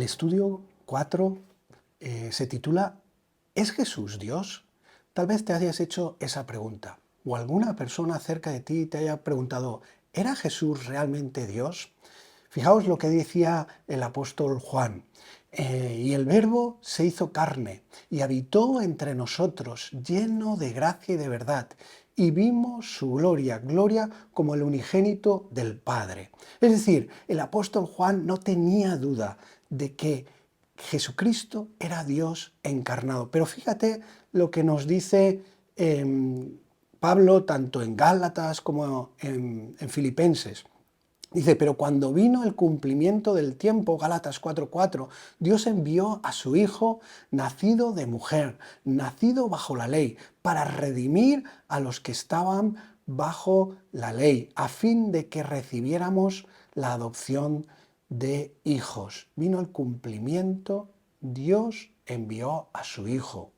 estudio 4 se titula ¿Es Jesús Dios? Tal vez te hayas hecho esa pregunta o alguna persona cerca de ti te haya preguntado ¿era Jesús realmente Dios? Fijaos lo que decía el apóstol Juan. Y el Verbo se hizo carne y habitó entre nosotros, lleno de gracia y de verdad, y vimos su gloria, gloria como el unigénito del Padre. Es decir, el apóstol Juan no tenía duda de que Jesucristo era Dios encarnado. Pero fíjate lo que nos dice Pablo tanto en Gálatas como en Filipenses. Dice, pero cuando vino el cumplimiento del tiempo, Gálatas 4:4, Dios envió a su Hijo, nacido de mujer, nacido bajo la ley, para redimir a los que estaban bajo la ley, a fin de que recibiéramos la adopción de hijos. Vino el cumplimiento, Dios envió a su Hijo.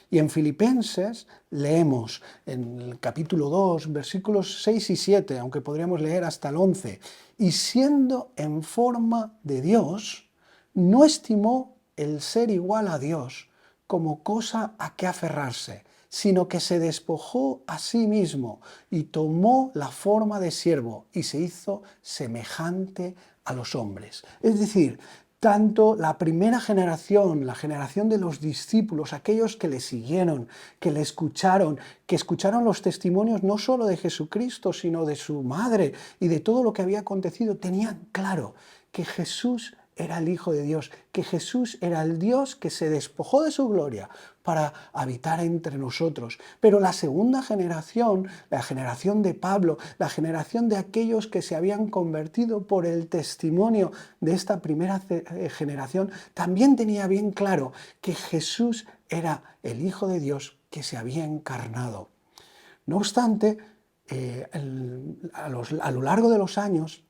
Y en Filipenses leemos en el capítulo 2, versículos 6 y 7, aunque podríamos leer hasta el 11, y siendo en forma de Dios, no estimó el ser igual a Dios como cosa a que aferrarse, sino que se despojó a sí mismo y tomó la forma de siervo y se hizo semejante a los hombres. Es decir, tanto la primera generación, la generación de los discípulos, aquellos que le siguieron, que le escucharon, que escucharon los testimonios no solo de Jesucristo, sino de su madre y de todo lo que había acontecido, tenían claro que Jesús era el Hijo de Dios, que Jesús era el Dios que se despojó de su gloria para habitar entre nosotros. Pero la segunda generación, la generación de Pablo, la generación de aquellos que se habían convertido por el testimonio de esta primera generación, también tenía bien claro que Jesús era el Hijo de Dios que se había encarnado. No obstante, a lo largo de los años,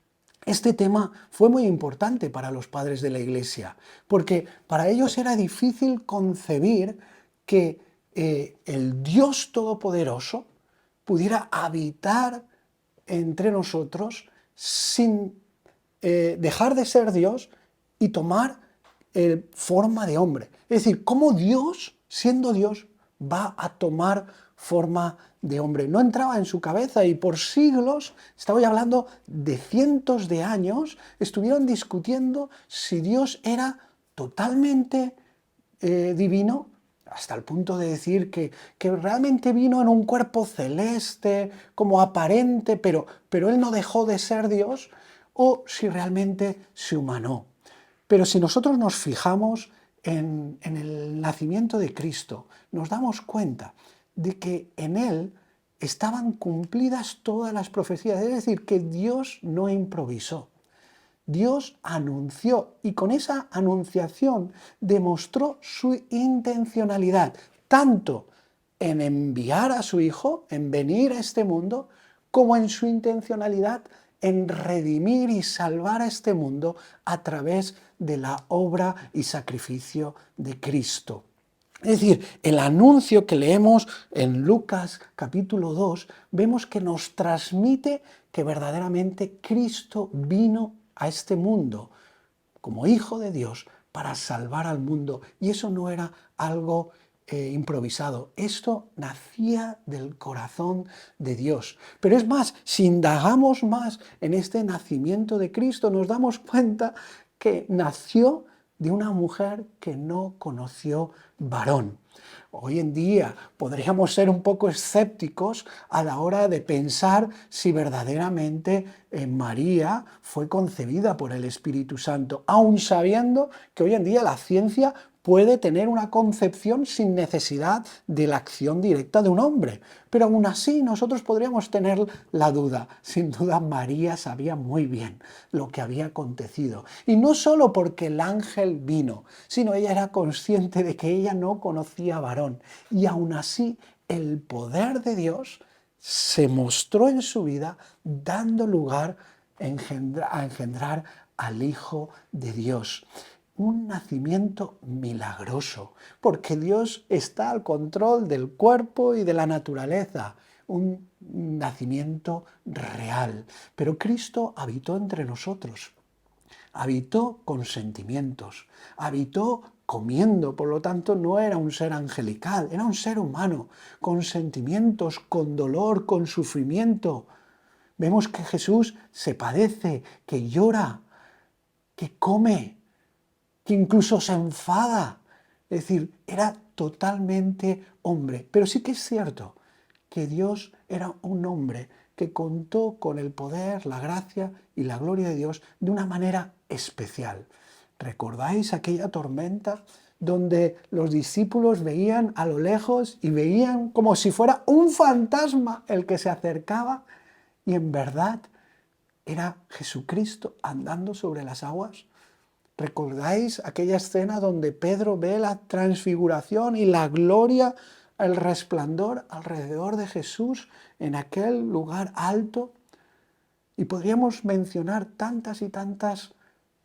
este tema fue muy importante para los padres de la Iglesia, porque para ellos era difícil concebir que el Dios Todopoderoso pudiera habitar entre nosotros sin dejar de ser Dios y tomar forma de hombre. Es decir, cómo Dios, siendo Dios, va a tomar forma de hombre. No entraba en su cabeza y por siglos, estaba hablando de cientos de años, estuvieron discutiendo si Dios era totalmente divino, hasta el punto de decir que realmente vino en un cuerpo celeste, como aparente, pero Él no dejó de ser Dios, o si realmente se humanó. Pero si nosotros nos fijamos en el nacimiento de Cristo, nos damos cuenta de que en Él estaban cumplidas todas las profecías, es decir, que Dios no improvisó. Dios anunció y con esa anunciación demostró su intencionalidad, tanto en enviar a su Hijo, en venir a este mundo, como en su intencionalidad en redimir y salvar a este mundo a través de la obra y sacrificio de Cristo. Es decir, el anuncio que leemos en Lucas capítulo 2, vemos que nos transmite que verdaderamente Cristo vino a este mundo como Hijo de Dios para salvar al mundo. Y eso no era algo improvisado. Esto nacía del corazón de Dios. Pero es más, si indagamos más en este nacimiento de Cristo, nos damos cuenta que nació de una mujer que no conoció varón. Hoy en día podríamos ser un poco escépticos a la hora de pensar si verdaderamente María fue concebida por el Espíritu Santo, aun sabiendo que hoy en día la ciencia puede tener una concepción sin necesidad de la acción directa de un hombre. Pero aún así nosotros podríamos tener la duda. Sin duda María sabía muy bien lo que había acontecido. Y no solo porque el ángel vino, sino ella era consciente de que ella no conocía varón. Y aún así el poder de Dios se mostró en su vida dando lugar a engendrar al Hijo de Dios. Un nacimiento milagroso, porque Dios está al control del cuerpo y de la naturaleza. Un nacimiento real. Pero Cristo habitó entre nosotros. habitó con sentimientos, habitó comiendo, por lo tanto no era un ser angelical, era un ser humano, con sentimientos, con dolor, con sufrimiento. Vemos que Jesús se padece, que llora, que come, que incluso se enfada. Es decir, era totalmente hombre. Pero sí que es cierto que Dios era un hombre que contó con el poder, la gracia y la gloria de Dios de una manera especial. ¿Recordáis aquella tormenta donde los discípulos veían a lo lejos y veían como si fuera un fantasma el que se acercaba y en verdad era Jesucristo andando sobre las aguas? ¿Recordáis aquella escena donde Pedro ve la transfiguración y la gloria, el resplandor alrededor de Jesús en aquel lugar alto? Y podríamos mencionar tantas y tantas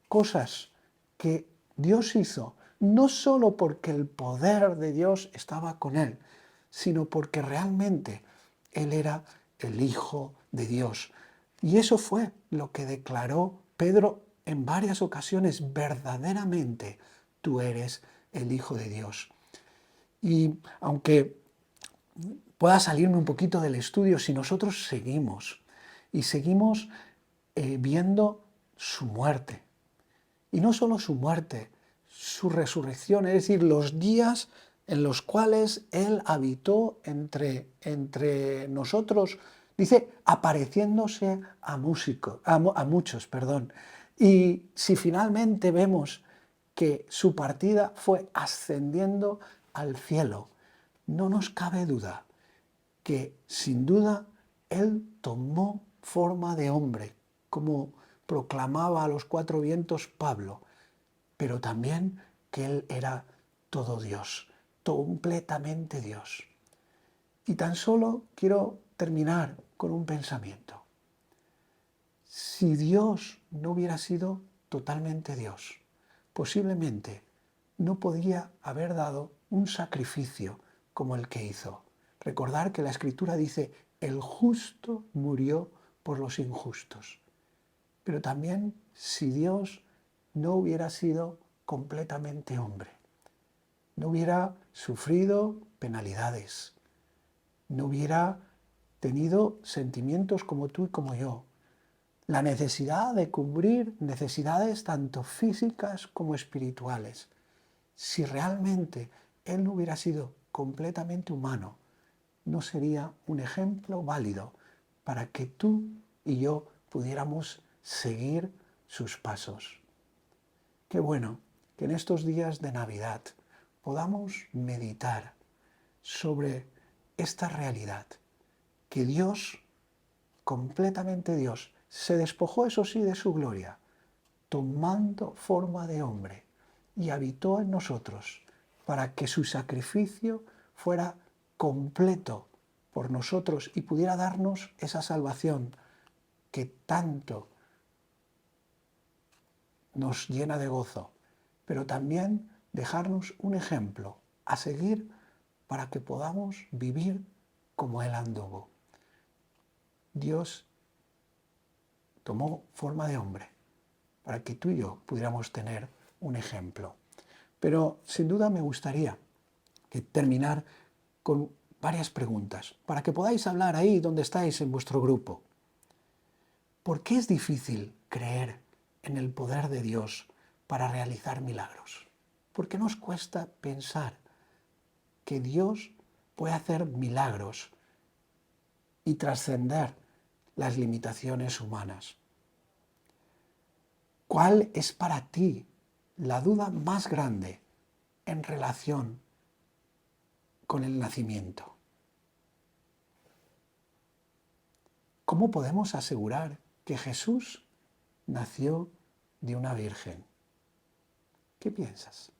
cosas que Dios hizo, no solo porque el poder de Dios estaba con él, sino porque realmente él era el Hijo de Dios. Y eso fue lo que declaró Pedro en varias ocasiones: verdaderamente tú eres el Hijo de Dios. Y aunque pueda salirme un poquito del estudio, si nosotros seguimos viendo su muerte, y no solo su muerte, su resurrección, es decir, los días en los cuales Él habitó entre nosotros, dice, apareciéndose a muchos. Y si finalmente vemos que su partida fue ascendiendo al cielo, no nos cabe duda que sin duda Él tomó forma de hombre, como proclamaba a los cuatro vientos Pablo, pero también que Él era todo Dios, completamente Dios. Y tan solo quiero terminar con un pensamiento. Si Dios no hubiera sido totalmente Dios, posiblemente no podría haber dado un sacrificio como el que hizo. Recordar que la Escritura dice: el justo murió por los injustos. Pero también si Dios no hubiera sido completamente hombre, no hubiera sufrido penalidades, no hubiera tenido sentimientos como tú y como yo, la necesidad de cubrir necesidades tanto físicas como espirituales. Si realmente Él no hubiera sido completamente humano, no sería un ejemplo válido para que tú y yo pudiéramos seguir sus pasos. Qué bueno que en estos días de Navidad podamos meditar sobre esta realidad, que Dios, completamente Dios, se despojó, eso sí, de su gloria, tomando forma de hombre, y habitó en nosotros para que su sacrificio fuera completo por nosotros y pudiera darnos esa salvación que tanto nos llena de gozo, pero también dejarnos un ejemplo a seguir para que podamos vivir como Él anduvo. Dios tomó forma de hombre para que tú y yo pudiéramos tener un ejemplo. Pero sin duda me gustaría terminar con varias preguntas para que podáis hablar ahí donde estáis en vuestro grupo. ¿Por qué es difícil creer en el poder de Dios para realizar milagros? ¿Por qué nos cuesta pensar que Dios puede hacer milagros y trascender las limitaciones humanas? ¿Cuál es para ti la duda más grande en relación con el nacimiento? ¿Cómo podemos asegurar que Jesús nació de una virgen? ¿Qué piensas?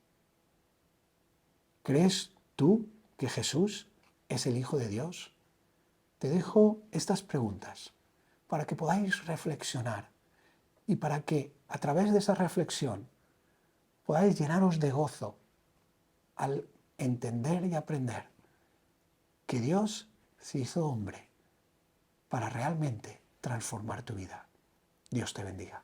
¿Crees tú que Jesús es el Hijo de Dios? Te dejo estas preguntas para que podáis reflexionar y para que a través de esa reflexión podáis llenaros de gozo al entender y aprender que Dios se hizo hombre para realmente transformar tu vida. Dios te bendiga.